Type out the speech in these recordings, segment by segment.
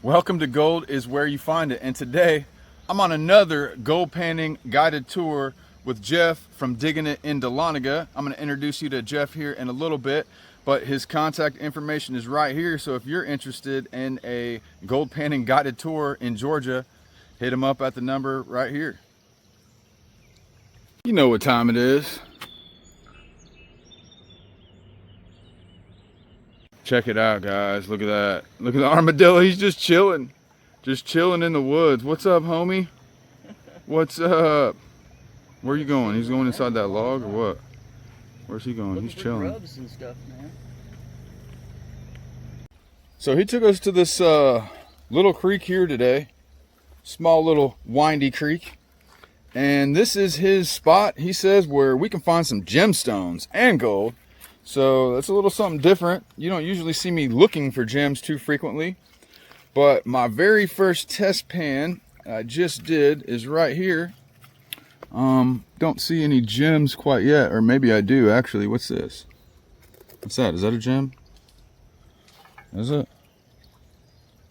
Welcome to Gold is Where You Find It, and today I'm on another gold panning guided tour with Jeff from Digging It in Dahlonega. I'm going to introduce you to Jeff here in a little bit, but his contact information is right here, so if you're interested in a gold panning guided tour in Georgia, hit him up at the number right here. You know what time it is. Check it out, guys. Look at that. Look at the armadillo. He's just chilling. Just chilling in the woods. What's up, homie? What's up? Where are you going? He's going inside that log or what? Where's he going? He's chilling. Grubs and stuff, man. So he took us to this little creek here today. Small little windy creek. And this is his spot, he says, where we can find some gemstones and gold. So that's a little something different. You don't usually see me looking for gems too frequently, but my very first test pan I just did is right here. Don't see any gems quite yet, or maybe I do actually. What's this? What's that? Is that a gem? Is it?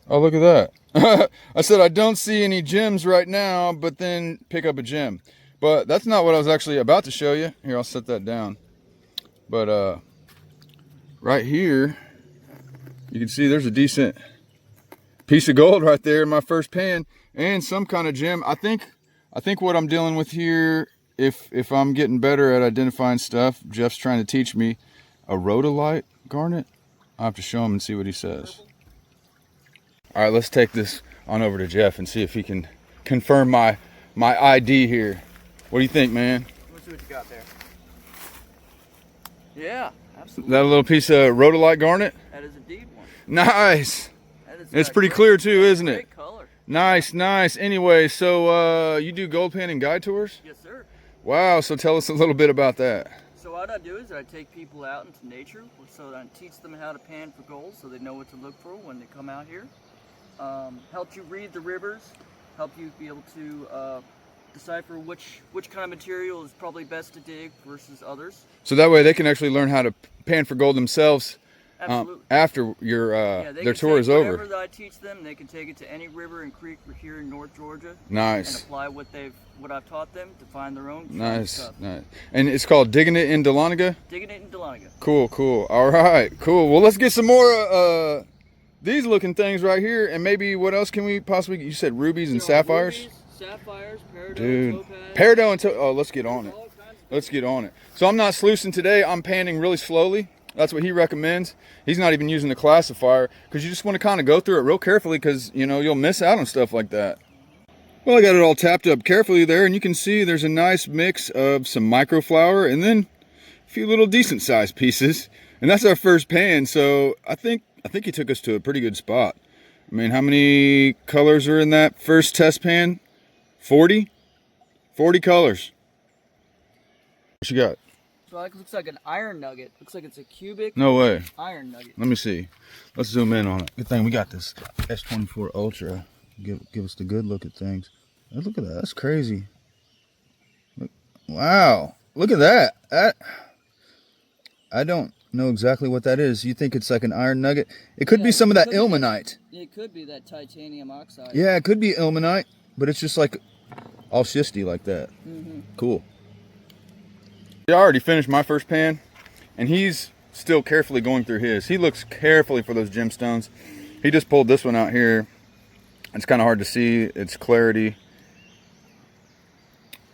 Oh, look at that. I said I don't see any gems right now, but then pick up a gem. But that's not what I was actually about to show you. Here, I'll set that down. But right here, you can see there's a decent piece of gold right there in my first pan, and some kind of gem. I think what I'm dealing with here, if I'm getting better at identifying stuff, Jeff's trying to teach me a rhodolite garnet. I'll have to show him and see what he says. All right, let's take this on over to Jeff and see if he can confirm my ID here. What do you think, man? Let's see what you got there. Yeah, absolutely. That a little piece of rhodolite garnet? That is a deep one. Nice. That is It's pretty clear too, isn't it? Great color. Nice, nice. Anyway, so you do gold panning guide tours? Yes, sir. Wow, so tell us a little bit about that. So what I do is I take people out into nature, so I teach them how to pan for gold, so they know what to look for when they come out here. Help you read the rivers, help you be able to decipher which kind of material is probably best to dig versus others. So that way they can actually learn how to pan for gold themselves after their tour is over. Whatever that I teach them, they can take it to any river and creek here in North Georgia. Nice. And apply what I've taught them to find their own stuff. Nice. And it's called Digging It in Dahlonega? Digging It in Dahlonega. Cool. All right, cool. Well, let's get some more these looking things right here, and maybe what else can we possibly, you said rubies and sapphires? Rubies, sapphires, peridot, dude, topaz. Peridot and topaz. Oh, let's get on it. Let's get on it. So I'm not sluicing today. I'm panning really slowly. That's what he recommends. He's not even using the classifier because you just want to kind of go through it real carefully because, you know, you'll miss out on stuff like that. Well, I got it all tapped up carefully there, and you can see there's a nice mix of some microflower and then a few little decent sized pieces. And that's our first pan, so I think he took us to a pretty good spot. I mean, how many colors are in that first test pan? 40? 40 colors. What you got? So it looks like an iron nugget. Looks like it's a cubic. No way. Iron nugget. Let me see. Let's zoom in on it. Good thing we got this S24 Ultra. Give us the good look at things. Hey, look at that. That's crazy. Look, wow. Look at that. I don't know exactly what that is. You think it's like an iron nugget? It could be some of that ilmenite. It could be that titanium oxide. Yeah, it could be ilmenite, but it's just like all schisty like that. Cool. I already finished my first pan, and he's still carefully going through his. He looks carefully for those gemstones. He just pulled this one out here. It's kind of hard to see its clarity.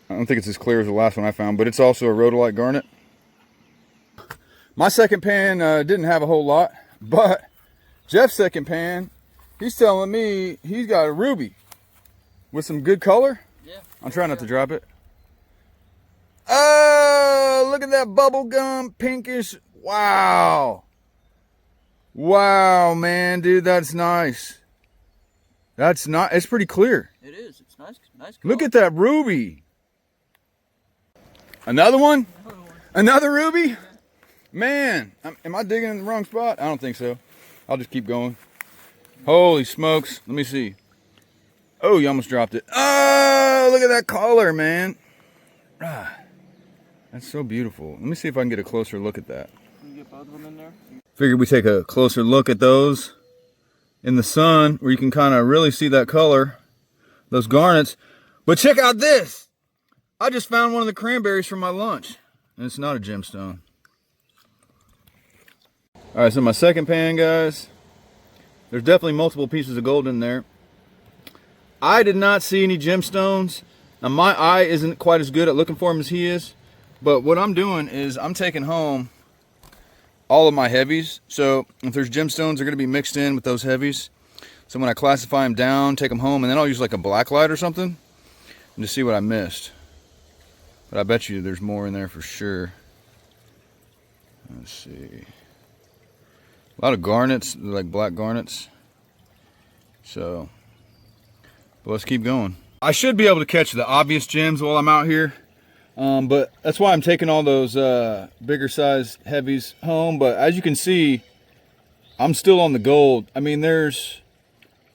I don't think it's as clear as the last one I found, but it's also a rhodolite garnet. My second pan didn't have a whole lot, but Jeff's second pan, he's telling me he's got a ruby with some good color. Yeah. I'm trying not to drop it. Oh, look at that bubblegum pinkish. Wow. Wow, man, dude, that's nice. That's not, it's pretty clear. It is. It's nice color. Look at that ruby. Another one? Another ruby? Man, am I digging in the wrong spot? I don't think so. I'll just keep going. Holy smokes. Let me see. Oh, you almost dropped it. Oh, look at that color, man. Ah, that's so beautiful. Let me see if I can get a closer look at that. Can you get both of them in there? Figured we take a closer look at those. in the sun where you can kind of really see that color, those garnets. But check out this. I just found one of the cranberries from my lunch, and it's not a gemstone. All right, so my second pan, guys, there's definitely multiple pieces of gold in there. I did not see any gemstones. Now my eye isn't quite as good at looking for them as he is, but what I'm doing is I'm taking home all of my heavies. So if there's gemstones, they're gonna be mixed in with those heavies. So when I classify them down, take them home, and then I'll use like a black light or something and just see what I missed. But I bet you there's more in there for sure. Let's see. A lot of garnets, like black garnets. So, but let's keep going. I should be able to catch the obvious gems while I'm out here. But that's why I'm taking all those bigger size heavies home. But as you can see, I'm still on the gold. I mean, there's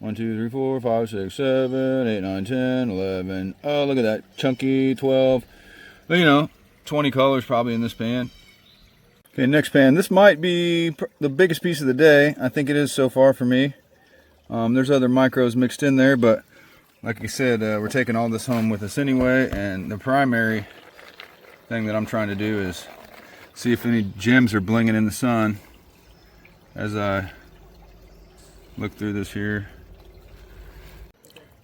1, 2, 3, 4, 5, 6, 7, 8, 9, 10, 11. Oh, look at that. Chunky, 12. But, you know, 20 colors probably in this pan. Okay, next pan. This might be the biggest piece of the day. I think it is so far for me. There's other micros mixed in there, but like I said, we're taking all this home with us anyway. And the primary thing that I'm trying to do is see if any gems are blinging in the sun as I look through this here.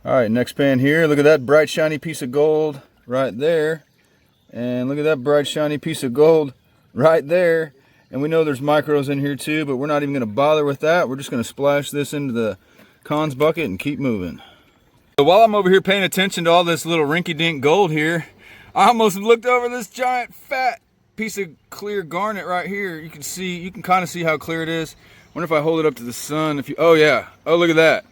All right, next pan here. Look at that bright shiny piece of gold right there. And look at that bright shiny piece of gold right there. And we know there's micros in here too, but we're not even going to bother with that. We're just going to splash this into the cons bucket and keep moving. So while I'm over here paying attention to all this little rinky-dink gold here, I almost looked over this giant fat piece of clear garnet right here. You can kind of see how clear it is. Wonder if I hold it up to the sun. Oh yeah, oh look at that.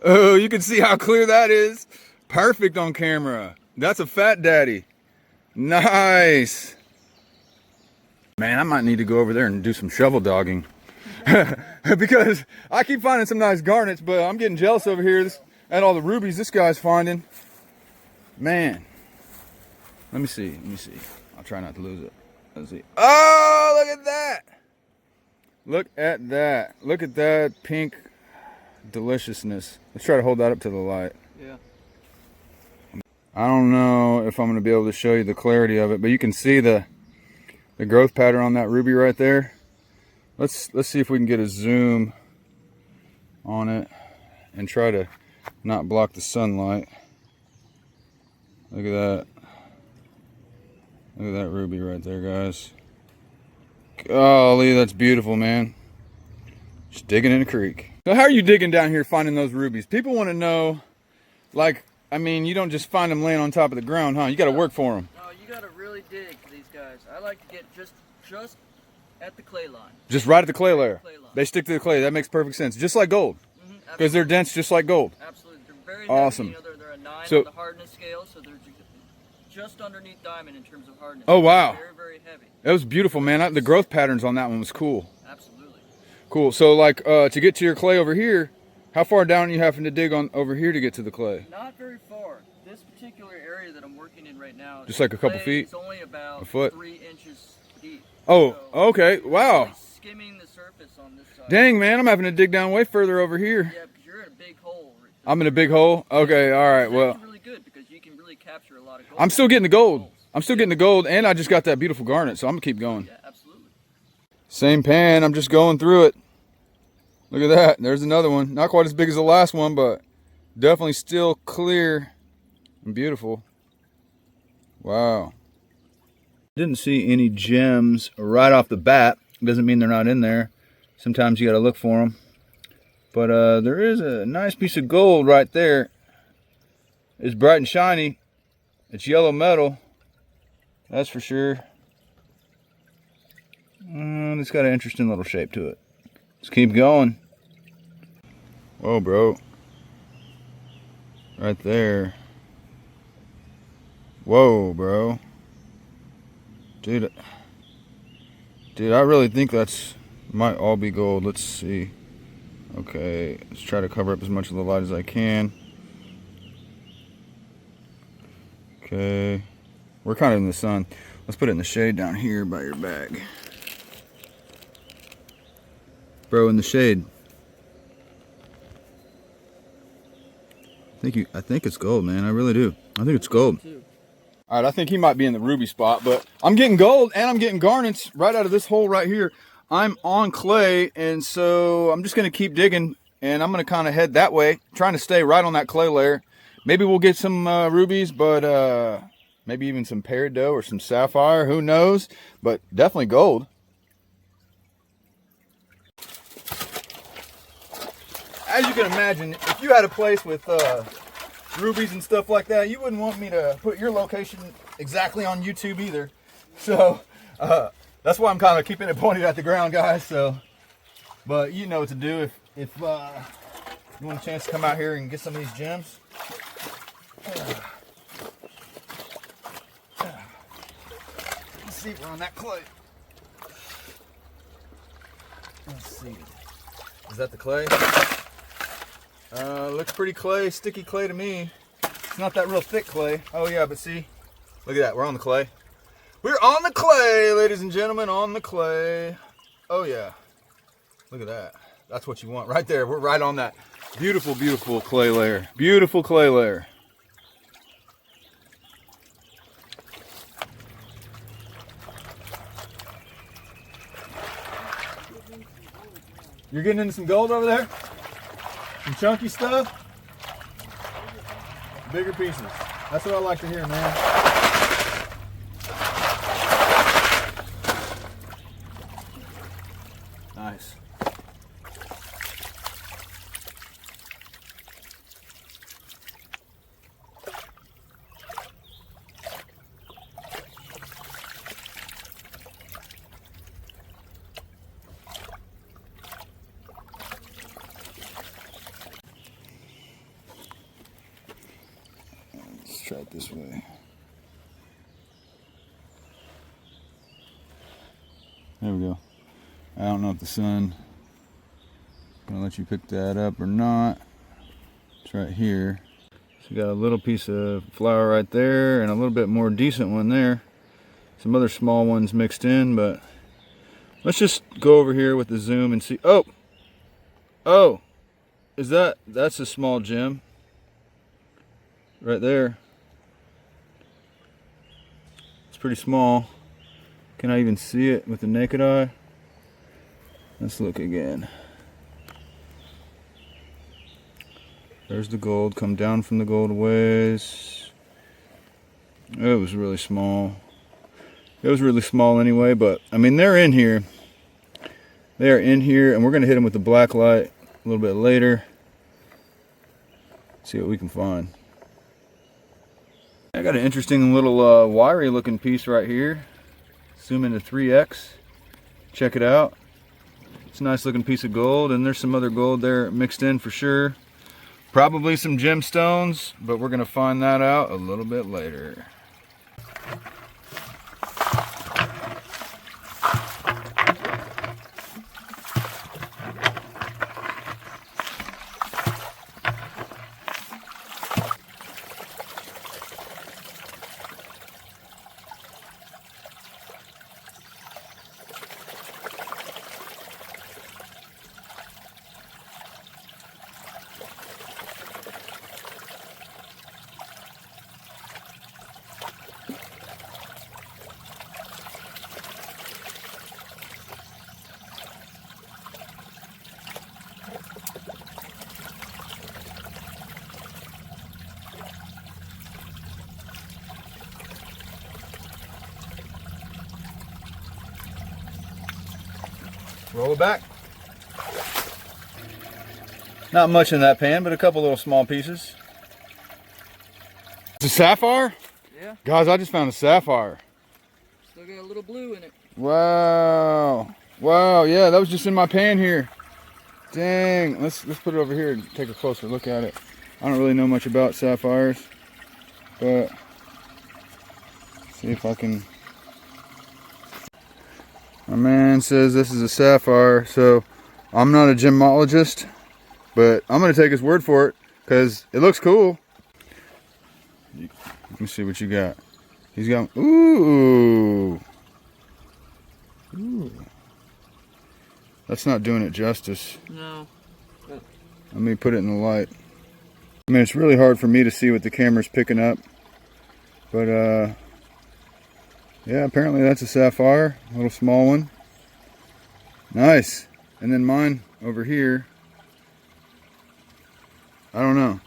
Oh, you can see how clear that is. Perfect on camera. That's a fat daddy. Nice. Man, I might need to go over there and do some shovel dogging. Because I keep finding some nice garnets, but I'm getting jealous over here at all the rubies this guy's finding. Man. Let me see. I'll try not to lose it. Let's see. Oh, look at that. Look at that. Look at that pink deliciousness. Let's try to hold that up to the light. Yeah. I don't know if I'm going to be able to show you the clarity of it, but you can see the growth pattern on that ruby right there. Let's see if we can get a zoom on it and try to not block the sunlight. Look at that. Look at that ruby right there, guys. Golly, that's beautiful, man. Just digging in a creek. So how are you digging down here finding those rubies? People want to know, like, I mean, you don't just find them laying on top of the ground, huh? You got to work for them. No, you got to really dig for these guys. I like to get just at the clay line. Just right at the clay layer. Clay line. They stick to the clay. That makes perfect sense. Just like gold. Because they're dense just like gold. Absolutely. They're very awesome. heavy. You know, they're a 9 So, on the hardness scale, so they're just underneath diamond in terms of hardness. Oh, wow. Very, very heavy. That was beautiful, man. The growth patterns on that one was cool. Absolutely. Cool. So, like, to get to your clay over here, how far down are you having to dig on over here to get to the clay? Not very far. This particular area that I'm working in right now, just like a couple feet? It's only about a foot? 3 inches deep. Oh, so okay. Wow. Really skimming the surface on this side. Dang, man. I'm having to dig down way further over here. Yeah, because you're in a big hole. I'm in a big hole? Okay, all right. Well, it's really good because you can really capture a lot of gold. I'm still getting the gold. I'm still getting the gold, and I just got that beautiful garnet, so I'm going to keep going. Yeah, absolutely. Same pan. I'm just going through it. Look at that. There's another one. Not quite as big as the last one, but definitely still clear and beautiful. Wow. Didn't see any gems right off the bat. Doesn't mean they're not in there. Sometimes you got to look for them. But there is a nice piece of gold right there. It's bright and shiny. It's yellow metal. That's for sure. It's got an interesting little shape to it. Let's keep going. Whoa, bro. Right there. Whoa, bro. Dude, I really think that's might all be gold. Let's see. Okay, let's try to cover up as much of the light as I can. Okay. We're kind of in the sun. Let's put it in the shade down here by your bag. Bro, in the shade. I think it's gold, man. I really do. I think it's gold. All right, I think he might be in the ruby spot, but I'm getting gold and I'm getting garnets right out of this hole right here. I'm on clay, and so I'm just going to keep digging, and I'm going to kind of head that way, trying to stay right on that clay layer. Maybe we'll get some rubies, but maybe even some peridot or some sapphire. Who knows? But definitely gold. As you can imagine, if you had a place with rubies and stuff like that, you wouldn't want me to put your location exactly on YouTube either. So that's why I'm kind of keeping it pointed at the ground, guys. So, but you know what to do if you want a chance to come out here and get some of these gems. Let's see, we're on that clay. Let's see. Is that the clay? Looks pretty clay, sticky clay to me. It's not that real thick clay. Oh yeah, but see, look at that, we're on the clay. We're on the clay, ladies and gentlemen, on the clay. Oh yeah, look at that. That's what you want right there. We're right on that beautiful, beautiful clay layer. Beautiful clay layer. You're getting into some gold over there? Some chunky stuff? Bigger pieces. That's what I like to hear, man. Nice. Let's try it this way. There we go. I don't know if the sun gonna let you pick that up or not. It's right here. So you got a little piece of flour right there and a little bit more decent one there. Some other small ones mixed in, but let's just go over here with the zoom and see. Oh, that's a small gem right there. It's pretty small. Can I even see it with the naked eye? Let's look again. There's the gold, come down from the gold ways. It was really small. It was really small anyway, but I mean, they're in here. They are in here, and we're gonna hit them with the black light a little bit later. See what we can find. I got an interesting little wiry looking piece right here. Zoom into 3x. Check it out. It's a nice looking piece of gold, and there's some other gold there mixed in for sure. Probably some gemstones, but we're gonna find that out a little bit later. Roll it back. Not much in that pan, but a couple little small pieces. It's a sapphire? Yeah. Guys, I just found a sapphire. Still got a little blue in it. Wow. Wow, yeah, that was just in my pan here. Dang. Let's put it over here and take a closer look at it. I don't really know much about sapphires, but see if I can. My man says this is a sapphire, so I'm not a gemologist, but I'm gonna take his word for it because it looks cool. Let me see what you got. He's got, ooh. That's not doing it justice. No. Let me put it in the light. I mean, it's really hard for me to see what the camera's picking up. But, yeah, apparently that's a sapphire. A little small one. Nice. And then mine over here. I don't know.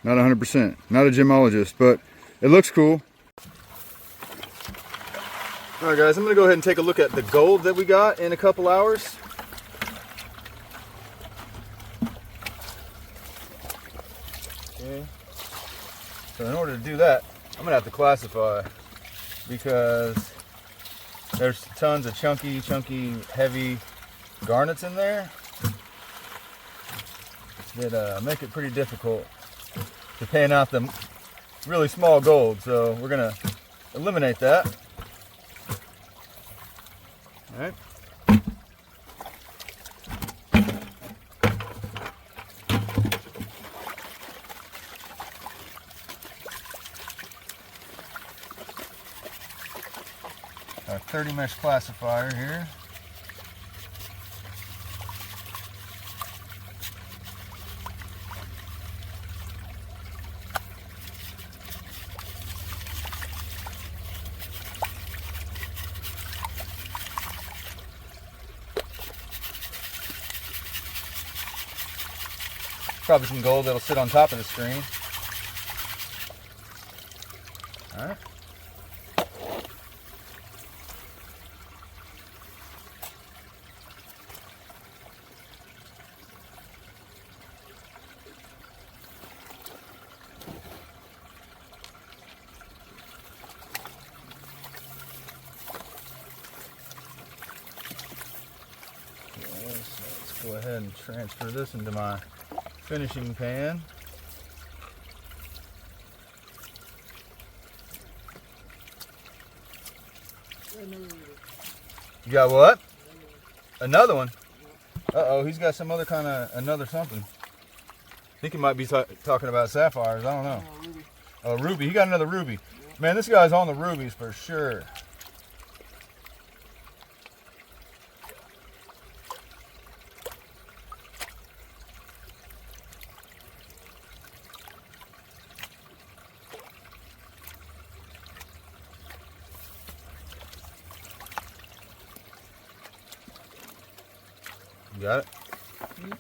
Not 100%. Not a gemologist, but it looks cool. Alright guys, I'm going to go ahead and take a look at the gold that we got in a couple hours. Okay. So in order to do that, I'm going to have to classify, because there's tons of chunky, heavy garnets in there that make it pretty difficult to pan out the really small gold. So we're going to eliminate that. All right. Our 30 mesh classifier here. Probably some gold that'll sit on top of the screen. All right. Let's go ahead and transfer this into my finishing pan. You got what? Another one? Uh-oh, he's got some other kind of, another something. I think he might be talking about sapphires, I don't know. Ruby. Oh, ruby, he got another ruby. Man, this guy's on the rubies for sure. You got it? Mm-hmm.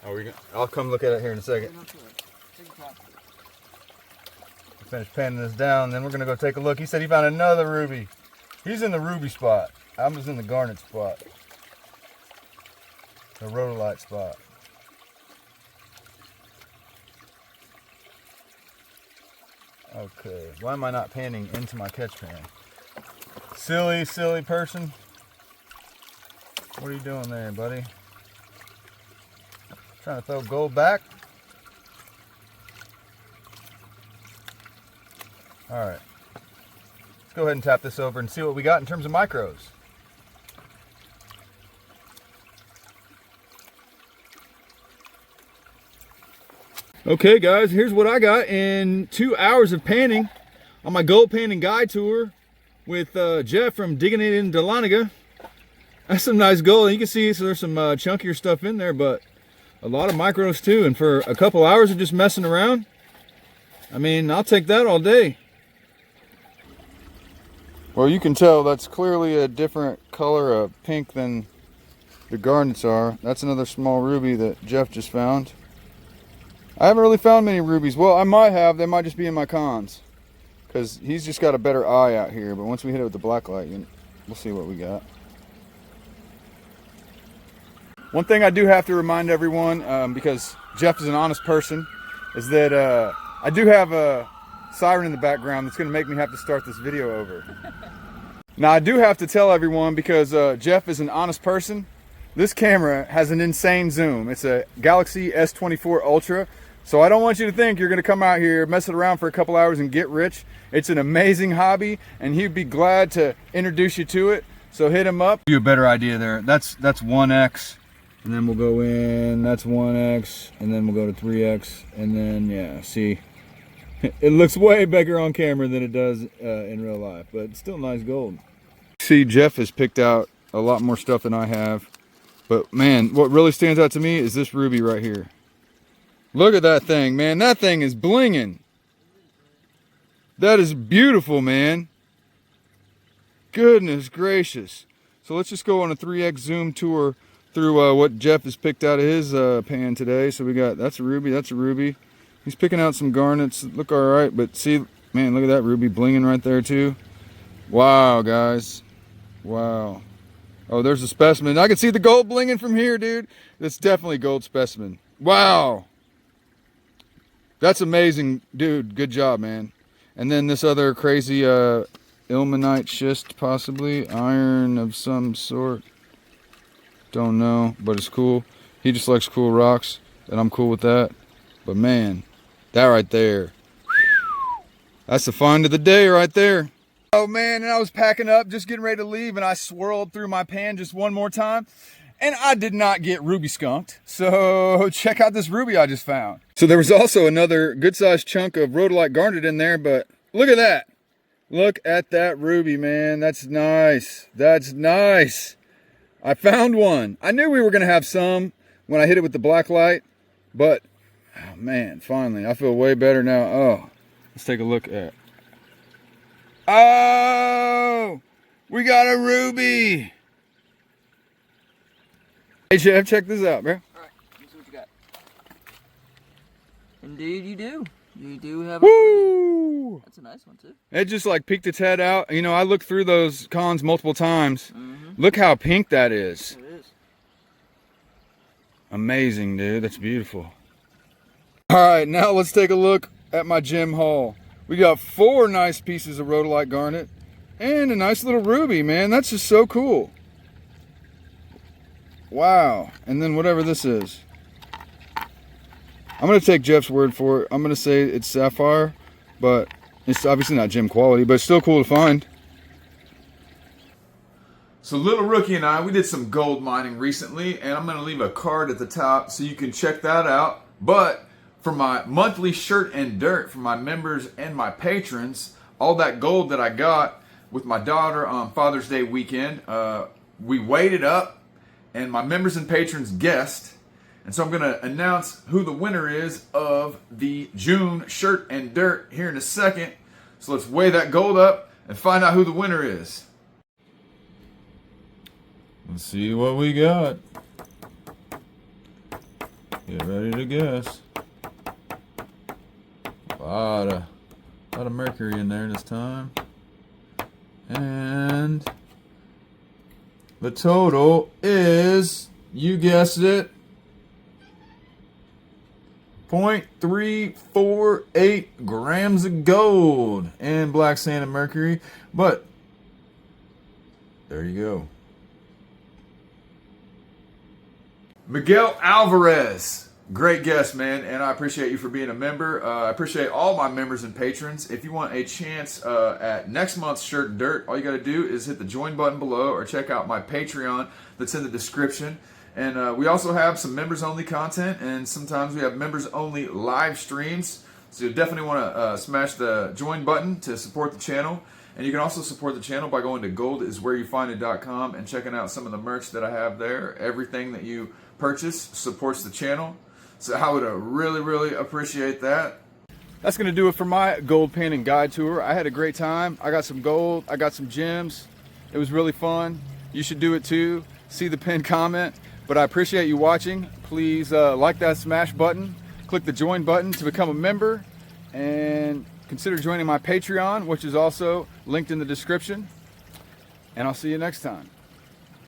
Oh, I'll come look at it here in a second. Finish panning this down, then we're gonna go take a look. He said he found another ruby. He's in the ruby spot. I was in the garnet spot. The rhodolite spot. Okay, why am I not panning into my catch pan? Silly person. What are you doing there, buddy? Trying to throw gold back? All right. Let's go ahead and tap this over and see what we got in terms of micros. Okay guys, here's what I got in 2 hours of panning on my gold panning guide tour with Jeff from Digging It in Dahlonega. That's some nice gold. You can see, so there's some chunkier stuff in there, but a lot of micros too. And for a couple hours of just messing around, I mean, I'll take that all day. Well, you can tell that's clearly a different color of pink than the garnets are. That's another small ruby that Jeff just found. I haven't really found many rubies. Well, I might have. They might just be in my cons, because he's just got a better eye out here. But once we hit it with the black light, we'll see what we got. One thing I do have to remind everyone, because Jeff is an honest person, is that I do have a siren in the background that's going to make me have to start this video over. Now, I do have to tell everyone, because Jeff is an honest person, this camera has an insane zoom. It's a Galaxy S24 Ultra. So I don't want you to think you're going to come out here, mess it around for a couple hours and get rich. It's an amazing hobby, and he'd be glad to introduce you to it. So hit him up. Give you a better idea there. That's 1x. And then we'll go in, that's 1x, and then we'll go to 3x, and then, yeah, see, it looks way bigger on camera than it does in real life, but it's still nice gold. See, Jeff has picked out a lot more stuff than I have, but man, what really stands out to me is this ruby right here. Look at that thing, man. That thing is blinging. That is beautiful, man. Goodness gracious. So let's just go on a 3x zoom tour through what Jeff has picked out of his pan today. So we got, that's a ruby, that's a ruby. He's picking out some garnets, look all right, but see, man, look at that ruby blinging right there too. Wow, guys. Wow. Oh, there's a specimen. I can see the gold blinging from here, dude. That's definitely gold specimen. Wow. That's amazing, dude. Good job, man. And then this other crazy ilmenite schist, possibly. Iron of some sort. Don't know, but it's cool. He just likes cool rocks, and I'm cool with that. But man, that right there. That's the find of the day right there. Oh man, and I was packing up, just getting ready to leave, and I swirled through my pan just one more time. And I did not get ruby skunked. So check out this ruby I just found. So there was also another good sized chunk of rhodolite garnet in there, but look at that. Look at that ruby, man. That's nice. That's nice. I found one. I knew we were gonna have some when I hit it with the black light, but oh man, finally, I feel way better now. Oh, let's take a look at. Oh, we got a ruby. Hey Jeff, check this out, bro. All right, let's see what you got. Indeed, you do. You do have a Woo! That's a nice one too. It just like peeked its head out. You know, I looked through those cons multiple times. Look how pink that is. It is. Amazing, dude. That's beautiful. All right, now let's take a look at my gem haul. We got 4 nice pieces of rhodolite garnet and a nice little ruby, man. That's just so cool. Wow. And then whatever this is. I'm going to take Jeff's word for it. I'm going to say it's sapphire, but it's obviously not gem quality, but it's still cool to find. So Little Rookie and I, we did some gold mining recently, and I'm going to leave a card at the top so you can check that out. But for my monthly shirt and dirt for my members and my patrons, all that gold that I got with my daughter on Father's Day weekend, we weighed it up, and my members and patrons guessed. And so I'm going to announce who the winner is of the June shirt and dirt here in a second. So let's weigh that gold up and find out who the winner is. Let's see what we got. Get ready to guess. A lot of mercury in there this time. And the total is, you guessed it, 0.348 grams of gold and black sand and mercury. But there you go. Miguel Alvarez. Great guess, man, and I appreciate you for being a member. I appreciate all my members and patrons. If you want a chance at next month's Shirt and Dirt, all you got to do is hit the join button below or check out my Patreon that's in the description. And we also have some members-only content, and sometimes we have members-only live streams. So you definitely want to smash the join button to support the channel. And you can also support the channel by going to goldiswhereyoufind it.com and checking out some of the merch that I have there. Everything that you purchase supports the channel. So I would really appreciate that. That's going to do it for my gold panning guide tour. I had a great time. I got some gold. I got some gems. It was really fun. You should do it too. See the pinned comment. But I appreciate you watching. Please like that smash button. Click the join button to become a member. And consider joining my Patreon, which is also linked in the description. And I'll see you next time.